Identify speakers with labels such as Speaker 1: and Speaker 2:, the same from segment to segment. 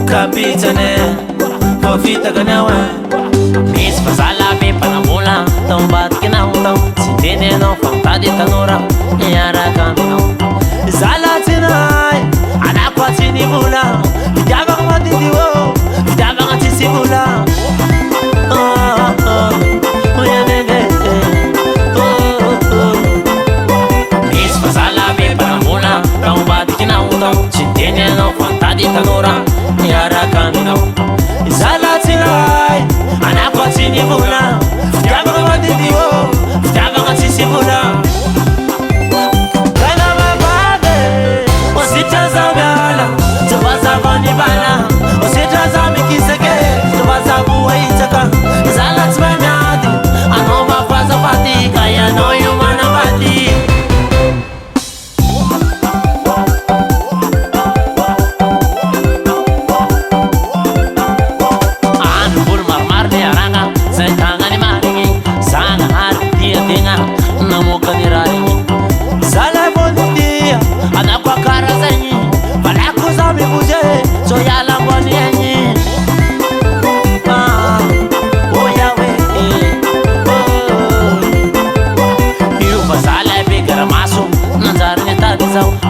Speaker 1: Kapitane, Kofita Ganawa, Miss Fazala, Panamula, Tom Batkina, Sintine, no, Fantadi Tanura, Yara Camino, Zalatina, Anaquatini Mula, Java Madidio, Java Antisibula. Miss Fazala, Panamula, Tom Batkina, Sintine, no, Fantadi Tanura. Yara Camino, Zalatina, Anaquatini Mula, Java Madidio, Java Antisibula.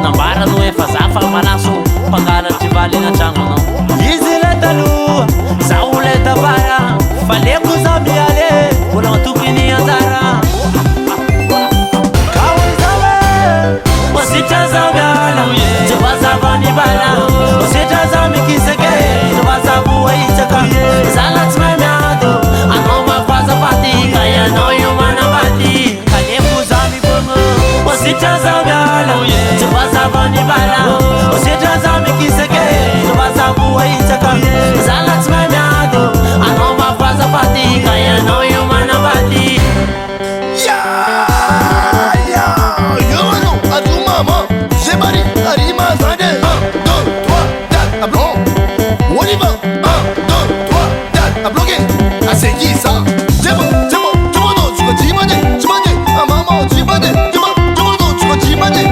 Speaker 1: Nambara não é fazer famanaço, pangala de vale na chama não. Izileta lua, sauleta para, falei com os amiales, por não tu que nem andara. Kawazawe, você já sabe ala, você vai saber bala, você já sabe que se quer, você vai saber aí teka. Salat me meado, a nova faz a patica, a noia humana bati. Cadê os amigos? Você já sabe ala. Você já sabe que você quer, não vai saber aí teka. Salat me meado, a nova faz a patica, e a noia humana bati.
Speaker 2: Yo, adumama, sebari, arima zade. 1, 2, 3, 4, blanc. On y va. 1, 2, 3, 4, bloqué. Ah, c'est qui ça? C'est bon, tu vas t'y manger, ah maman, t'y manger, tu vas t'y manger.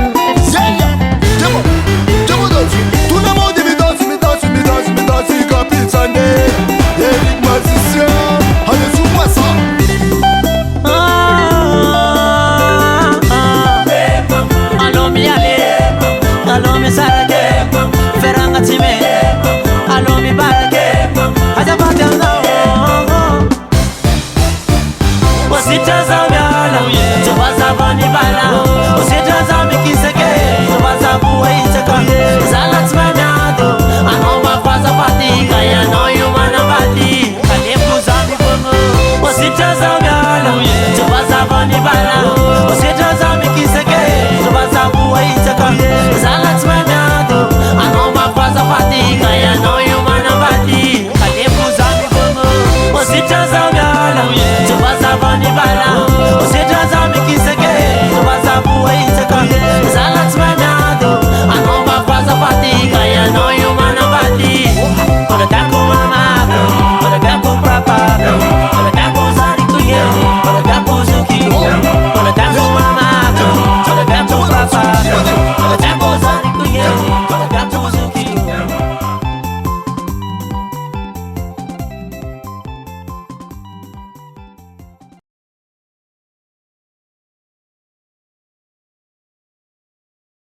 Speaker 2: Tout le monde me danse, Capitane. Eric Mazicien.